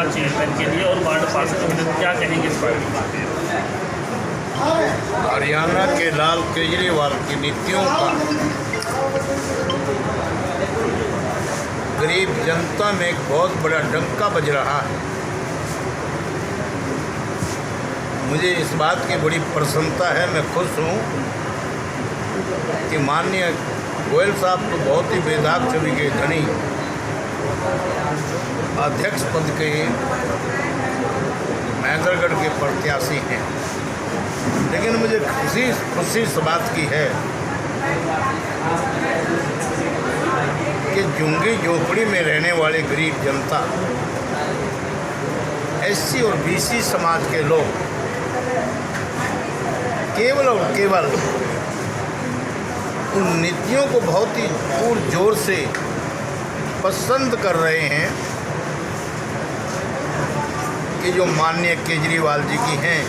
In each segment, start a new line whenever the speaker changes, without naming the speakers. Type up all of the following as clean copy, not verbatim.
Chairman के लिए और वार्ड पार्षद के लिए क्या कहेंगे इस बारे में?
हरियाणा के लाल केजरीवाल की नीतियों का गरीब जनता में एक बहुत बड़ा डंका बज रहा है। मुझे इस बात की बड़ी प्रसन्नता है, मैं खुश हूँ कि माननीय गोयल साहब तो बहुत ही बेदाग छवि के धनी अध्यक्ष पद के महेंद्रगढ़ के प्रत्याशी हैं, लेकिन मुझे खुशी इस बात की है कि झुग्गी झोपड़ी में रहने वाले गरीब जनता, एससी और बीसी समाज के लोग केवल और केवल उन नीतियों को बहुत ही पुरजोर से पसंद कर रहे हैं कि जो माननीय केजरीवाल जी की हैं,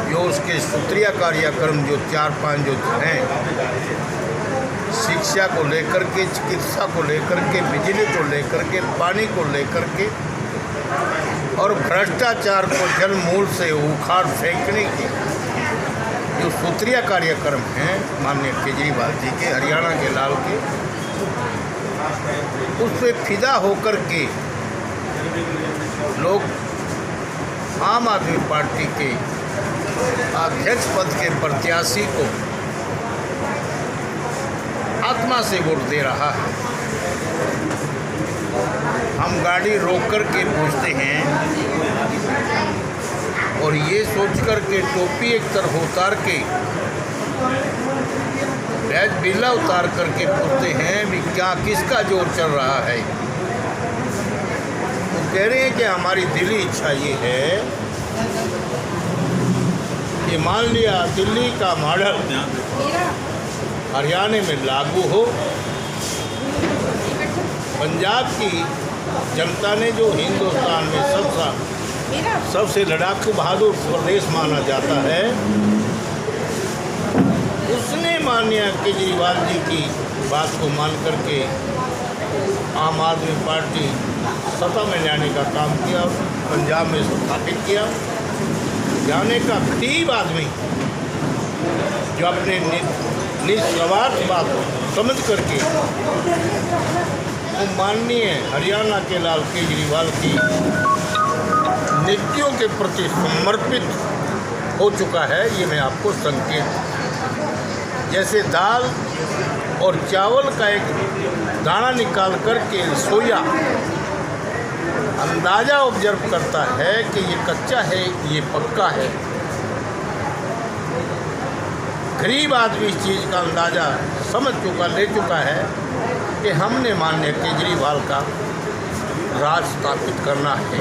जो उसके सूत्रीय कार्यक्रम जो 4-5 जो हैं, शिक्षा को लेकर के, चिकित्सा को लेकर के, बिजली को लेकर के, पानी को लेकर के और भ्रष्टाचार को जल मूल से उखाड़ फेंकने के जो सूत्रीय कार्यक्रम हैं माननीय केजरीवाल जी के, हरियाणा के लाल के, उस पर फिदा होकर के लोग आम आदमी पार्टी के अध्यक्ष पद के प्रत्याशी को आत्मा से वोट दे रहा है। हम गाड़ी रोक कर के पूछते हैं और ये सोच कर के टोपी एक तरफ उतार के बैज बिल्ला उतार करके पूछते हैं भी क्या किसका जोर चल रहा है। वो कह रहे हैं कि हमारी दिली इच्छा ये है कि मान लिया दिल्ली का मॉडल हरियाणा में लागू हो। पंजाब की जनता ने जो हिंदुस्तान में सबसे लड़ाकू बहादुर प्रदेश माना जाता है, उसने माननीय केजरीवाल जी की बात को मान करके आम आदमी पार्टी सत्ता में जाने का काम किया और पंजाब में स्थापित किया। जाने का गरीब आदमी जो अपने निस्वार्थ बात समझ करके वो माननीय हरियाणा के लाल केजरीवाल की नीतियों के प्रति समर्पित हो चुका है। ये मैं आपको संकेत, जैसे दाल और चावल का एक दाना निकाल करके सोया अंदाज़ा ऑब्जर्व करता है कि ये कच्चा है, ये पक्का है। गरीब आदमी इस चीज़ का अंदाज़ा समझ चुका, ले चुका है कि हमने माननीय केजरीवाल का राज स्थापित करना है।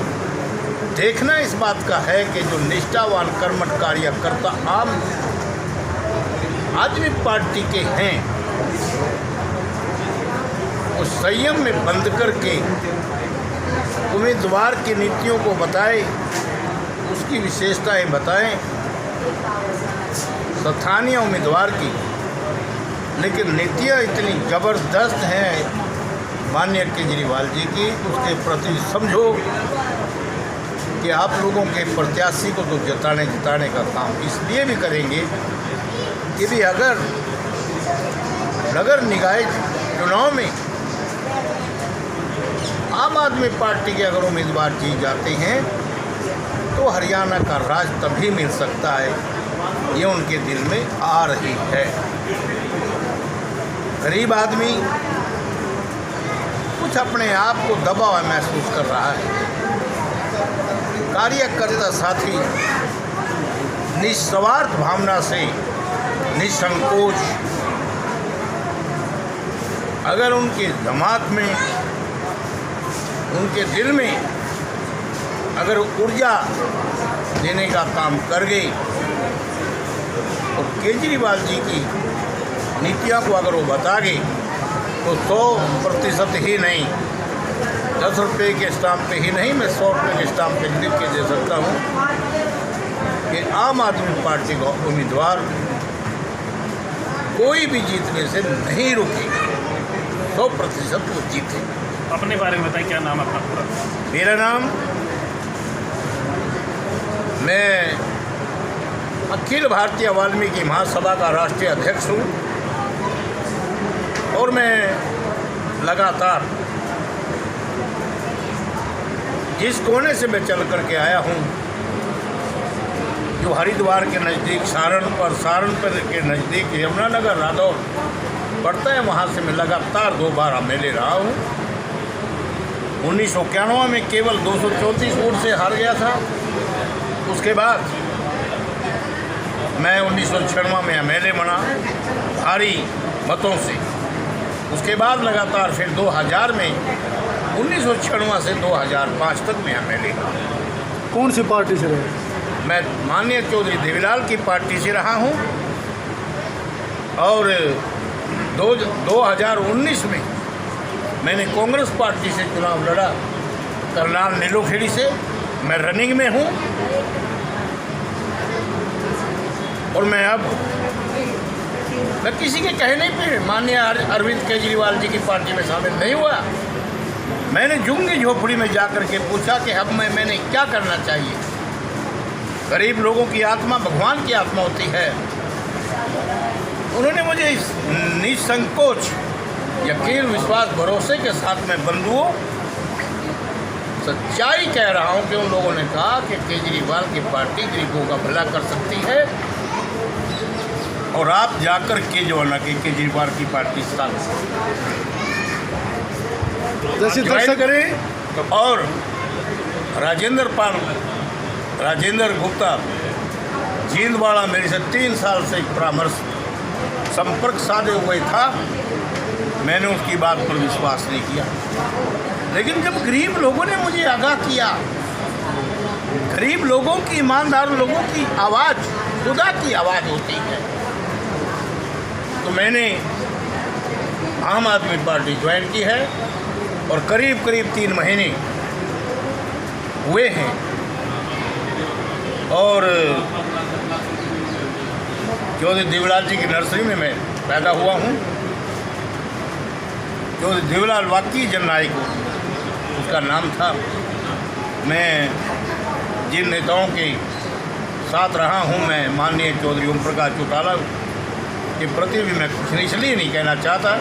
देखना इस बात का है कि जो निष्ठावान कर्मठ कार्यकर्ता आम आदमी पार्टी के हैं, वो संयम में बंद करके उम्मीदवार की नीतियों को बताएं, उसकी विशेषताएं बताएं स्थानीय उम्मीदवार की। लेकिन नीतियाँ इतनी ज़बरदस्त हैं माननीय केजरीवाल जी की, उसके प्रति समझो कि आप लोगों के प्रत्याशी को तो जिताने का काम इसलिए भी करेंगे कि भी अगर नगर निकाय चुनाव में आम आदमी पार्टी के अगर उम्मीदवार जीत जाते हैं तो हरियाणा का राज तभी मिल सकता है, ये उनके दिल में आ रही है। गरीब आदमी कुछ अपने आप को दबा हुआ महसूस कर रहा है। कार्यकर्ता साथी निस्वार्थ भावना से, निसंकोच अगर उनके जमात में, उनके दिल में अगर ऊर्जा देने का काम कर गई और केजरीवाल जी की नीतियों को अगर वो बता गए तो 100% ही नहीं, 10 रुपये के स्टाम्प पे ही नहीं, मैं 100 रुपये के स्टाम्प पे लिख के दे सकता हूँ कि आम आदमी पार्टी का उम्मीदवार कोई भी जीतने से नहीं रुकेगा, 100% वो जीते।
अपने बारे में बताइए, क्या नाम अपना पूरा?
मेरा नाम, मैं अखिल भारतीय वाल्मीकि महासभा का राष्ट्रीय अध्यक्ष हूँ और मैं लगातार जिस कोने से मैं चल कर के आया हूँ, जो हरिद्वार के नज़दीक सारणपुर के नज़दीक यमुनानगर रादौर पड़ता है, वहाँ से मैं लगातार 2 बार MLA रहा हूँ। 1991 में केवल 234 वोट से हार गया था। उसके बाद मैं 1996 में MLA बना भारी मतों से। उसके बाद लगातार फिर 2000 में 1996 से 2005 तक मैं MLA रहा।
कौन सी पार्टी से रहे?
मैं माननीय चौधरी देवीलाल की पार्टी से रहा हूँ और 2019 में मैंने कांग्रेस पार्टी से चुनाव लड़ा, करनाल नीलोखेड़ी से। मैं रनिंग में हूँ और मैं किसी के कहने पे माननीय अरविंद केजरीवाल जी की पार्टी में शामिल नहीं हुआ। मैंने झुग्गी झोपड़ी में जाकर के पूछा कि अब मैंने क्या करना चाहिए। गरीब लोगों की आत्मा भगवान की आत्मा होती है। उन्होंने मुझे इस निसंकोच यकीन, विश्वास, भरोसे के साथ में बंधुओं सच्चाई कह रहा हूं कि उन लोगों ने कहा कि केजरीवाल की पार्टी गरीबों का भला कर सकती है और आप जाकर के जो ना कि केजरीवाल की पार्टी साथ
जैसे
ज्वाइन करें। और राजेंद्र गुप्ता जींदवाड़ा मेरे से 3 साल से परामर्श संपर्क साधे हुए था, मैंने उसकी बात पर विश्वास नहीं किया। लेकिन जब गरीब लोगों ने मुझे आगाह किया, गरीब लोगों की, ईमानदार लोगों की आवाज़ खुदा की आवाज़ होती है, तो मैंने आम आदमी पार्टी ज्वाइन की है और करीब 3 महीने हुए हैं। और चौधरी देवीलाल जी की नर्सरी में मैं पैदा हुआ हूँ। चौधरी देवीलाल वाकई जननायक उसका नाम था। मैं जिन नेताओं के साथ रहा हूँ, मैं माननीय चौधरी ओम प्रकाश चौटाला के प्रति भी मैं कुछ इसलिए नहीं कहना चाहता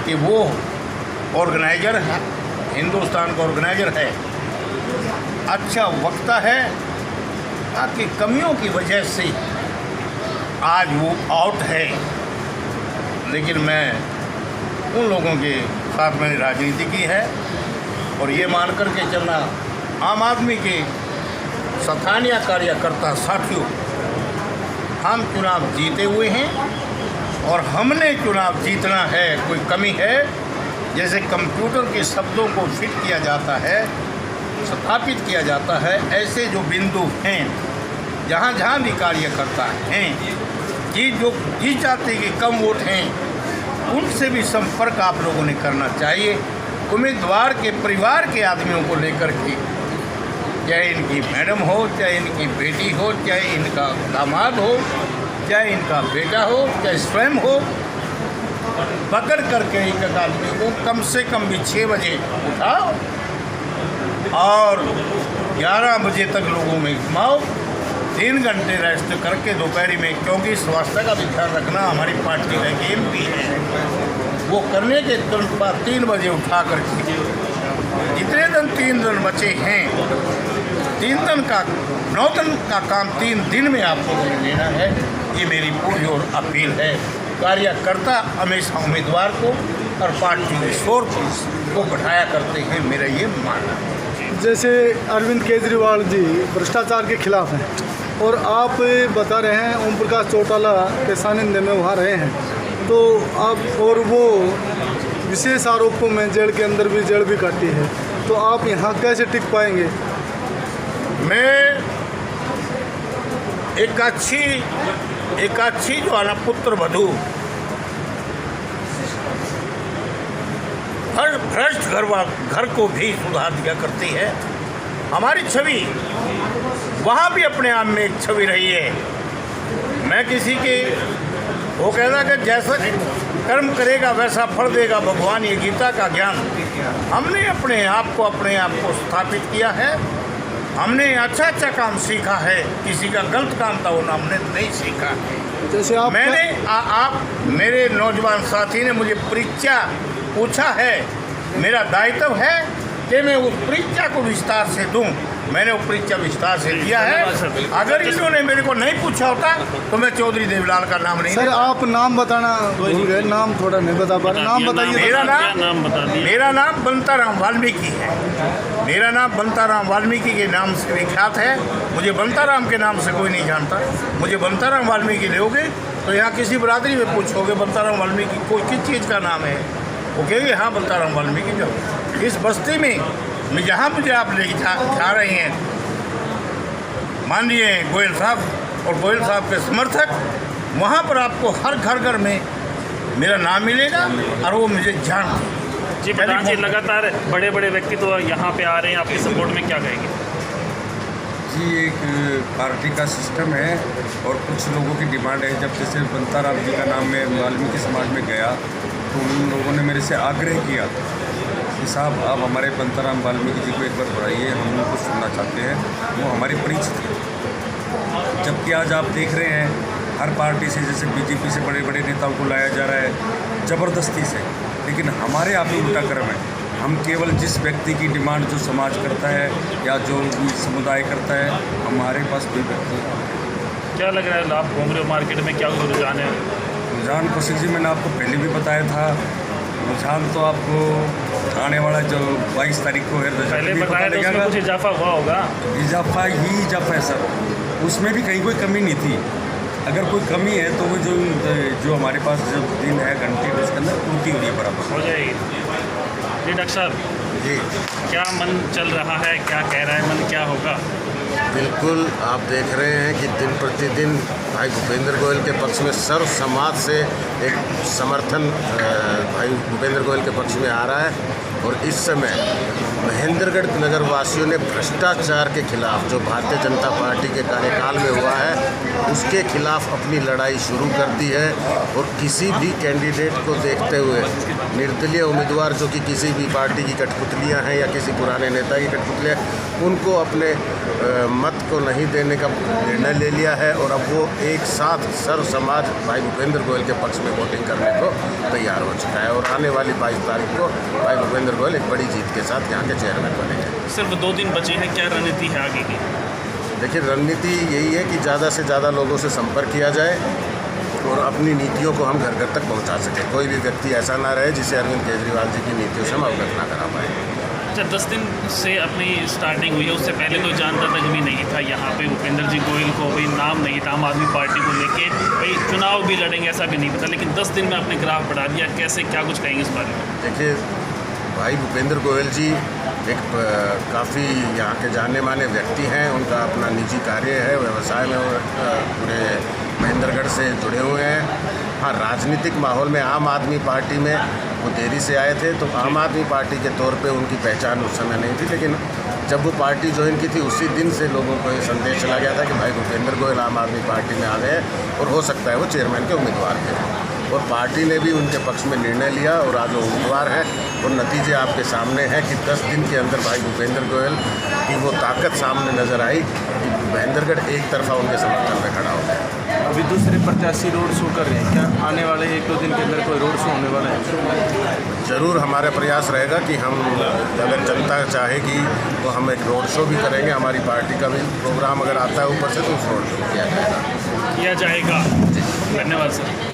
कि वो ऑर्गेनाइजर है, हिंदुस्तान का ऑर्गेनाइजर है, अच्छा वक्ता है, ताकि कमियों की वजह से आज वो आउट है। लेकिन मैं उन लोगों के साथ मैंने राजनीति की है और ये मान कर के चलना, आम आदमी के स्थानीय कार्यकर्ता साथियों, हम चुनाव जीते हुए हैं और हमने चुनाव जीतना है। कोई कमी है, जैसे कंप्यूटर के शब्दों को फिट किया जाता है, स्थापित किया जाता है, ऐसे जो बिंदु हैं जहाँ जहाँ भी कार्यकर्ता हैं, जिस जाति के कम वोट हैं, उनसे भी संपर्क आप लोगों ने करना चाहिए। उम्मीदवार के परिवार के आदमियों को लेकर के, चाहे इनकी मैडम हो, चाहे इनकी बेटी हो, चाहे इनका दामाद हो, चाहे इनका बेटा हो, चाहे स्वयं हो, पकड़ करके एक आदमी को कम से कम भी 6 बजे उठाओ और 11 बजे तक लोगों में घुमाओ, 3 घंटे रेस्ट करके दोपहर में, क्योंकि स्वास्थ्य का भी ध्यान रखना हमारी पार्टी का एक MP है, वो करने के तुरंत बाद 3 बजे उठा करके जितने दिन 3 दिन बचे हैं, 3 दिन का 9 दिन का काम 3 दिन में आपको लेना है। ये मेरी पूरी और अपील है। कार्यकर्ता हमेशा उम्मीदवार को और पार्टी के शोर को बढ़ाया करते हैं, मेरा ये मानना है।
जैसे अरविंद केजरीवाल जी भ्रष्टाचार के खिलाफ हैं और आप बता रहे हैं ओम प्रकाश चौटाला के सानिध्य में वहाँ रहे हैं, तो आप और वो विशेष आरोपों में जेल के अंदर भी जेल भी काटी है, तो आप यहाँ कैसे टिक पाएंगे?
मैं एक अच्छी जो है ना पुत्र वधू हर भ्रष्ट घर को भी सुधार दिया करती है। हमारी छवि वहाँ भी अपने आप में एक छवि रही है। मैं किसी के वो कहता कि जैसा कर्म करेगा वैसा फल देगा भगवान, ये गीता का ज्ञान हमने अपने आप को स्थापित किया है। हमने अच्छा काम सीखा है, किसी का गलत काम था वो हमने नहीं सीखा है।
जैसे आप
मेरे नौजवान साथी ने मुझे परीक्षा पूछा है, मेरा दायित्व है कि मैं उस परीक्षा को विस्तार से दूं। मैंने वो परीक्षा विस्तार से दिया है। अगर इन्होंने मेरे को नहीं पूछा होता तो मैं चौधरी देवलाल का नाम नहीं।
सर आप नाम बताना भूल गए, नाम थोड़ा नहीं बता पा रहे, नाम बताइए।
मेरा नाम बंताराम वाल्मीकि है। मेरा नाम बंताराम वाल्मीकि के नाम से विख्यात है। मुझे बंताराम के नाम से कोई नहीं जानता। मुझे बंताराम वाल्मीकि लोगे तो यहाँ किसी बरादरी में पूछोगे बंताराम वाल्मीकि कोई किस चीज़ का नाम है, वो कहेंगे हाँ बंताराम वाल्मीकि। जो इस बस्ती में जहाँ मुझे आप ले जा रहे हैं, मान लिए गोयल साहब और गोयल साहब के समर्थक, वहाँ पर आपको हर घर में मेरा नाम मिलेगा और वो मुझे जानते।
जी प्रधान जी, लगातार बड़े व्यक्ति तो यहाँ पे आ रहे हैं, आपके सपोर्ट में क्या कहेंगे?
जी एक पार्टी का सिस्टम है और कुछ लोगों की डिमांड है। जब जैसे बंताराम जी का नाम मैं वाल्मीकि समाज में गया तो उन लोगों ने मेरे से आग्रह किया कि साहब आप हमारे बंताराम वाल्मीकि जी को एक बार बुलाइए, हम उनको सुनना चाहते हैं, वो हमारे परिचित हैं। जबकि आज आप देख रहे हैं हर पार्टी से, जैसे बीजेपी से बड़े नेताओं को लाया जा रहा है ज़बरदस्ती से, लेकिन हमारे यहाँ पे उल्टा क्रम है। हम केवल जिस व्यक्ति की डिमांड जो समाज करता है या जो भी समुदाय करता है, हमारे पास कोई व्यक्ति।
क्या लग रहा है आप घूम रहे हो मार्केट में, क्या रुझान है?
रुझान कौशिक जी मैंने आपको पहले भी बताया था, रुझान तो आपको आने वाला जो 22 तारीख को है
पहले बताया था, उसमें कुछ इजाफा हुआ होगा।
इजाफा है सर, उसमें भी कहीं कोई कमी नहीं थी। अगर कोई कमी है तो वो जो हमारे पास जो दिन है घंटे उसके अंदर पूर्ति हो रही है, बराबर हो
जाएगी। जी डॉक्टर साहब
जी,
क्या मन चल रहा है, क्या कह रहा है मन, क्या होगा?
बिल्कुल आप देख रहे हैं कि दिन प्रतिदिन भाई भूपेंद्र गोयल के पक्ष में सर्व समाज से एक समर्थन भाई भूपेंद्र गोयल के पक्ष में आ रहा है। और इस समय महेंद्रगढ़ नगर वासियों ने भ्रष्टाचार के खिलाफ जो भारतीय जनता पार्टी के कार्यकाल में हुआ है उसके खिलाफ अपनी लड़ाई शुरू कर दी है। और किसी भी कैंडिडेट को देखते हुए निर्दलीय उम्मीदवार जो कि किसी भी पार्टी की कठपुतलियां हैं या किसी पुराने नेता की कठपुतलियां, उनको अपने मत को नहीं देने का निर्णय ले लिया है। और अब वो एक साथ सर्व समाज भाई भूपेंद्र गोयल के पक्ष में वोटिंग करने को तैयार हो चुका है। और आने वाली 22 तारीख को भाई भूपेंद्र गोयल एक बड़ी जीत के साथ यहाँ के चेयरमैन बनेंगे।
सिर्फ 2 दिन बचे हैं, क्या रणनीति है आगे की?
देखिए रणनीति यही है कि ज़्यादा से ज़्यादा लोगों से संपर्क किया जाए और अपनी नीतियों को हम घर घर तक पहुँचा सकें। कोई भी व्यक्ति ऐसा ना रहे जिसे अरविंद केजरीवाल जी की नीतियों से हम अवगत ना करा पाए।
अच्छा, 10 दिन से अपनी स्टार्टिंग हुई है, उससे पहले तो जानता तक भी नहीं था यहाँ पे भूपेंद्र जी गोयल को, भाई नाम नहीं था आम आदमी पार्टी को लेके, भाई चुनाव भी लड़ेंगे ऐसा भी नहीं पता, लेकिन 10 दिन में आपने ग्राफ बढ़ा दिया। कैसे, क्या कुछ कहेंगे इस बारे में?
देखिए भाई भूपेंद्र गोयल जी एक काफ़ी यहाँ के जाने माने व्यक्ति हैं। उनका अपना निजी कार्य है, व्यवसाय में पूरे महेंद्रगढ़ से जुड़े हुए हैं। हाँ, राजनीतिक माहौल में आम आदमी पार्टी में वो देरी से आए थे, तो आम आदमी पार्टी के तौर पे उनकी पहचान उस समय नहीं थी। लेकिन जब वो पार्टी ज्वाइन की थी उसी दिन से लोगों को ये संदेश चला गया था कि भाई भूपेंद्र गोयल आम आदमी पार्टी में आ गए और हो सकता है वो चेयरमैन के उम्मीदवार थे। और पार्टी ने भी उनके पक्ष में निर्णय लिया और आज वो उम्मीदवार हैं। और नतीजे आपके सामने हैं कि 10 दिन के अंदर भाई भूपेंद्र गोयल की वो ताकत सामने नजर आई कि महेंद्रगढ़ एक तरफा उनके समर्थन में खड़ा हो गया।
अभी दूसरे प्रत्याशी रोड शो कर रहे हैं, क्या आने वाले 1-2 दिन के अंदर कोई रोड शो होने वाला है?
ज़रूर हमारा प्रयास रहेगा कि हम अगर जनता चाहेगी तो हम एक रोड शो भी करेंगे। हमारी पार्टी का भी प्रोग्राम अगर आता है ऊपर से तो उस रोड शो किया जाएगा।
धन्यवाद सर।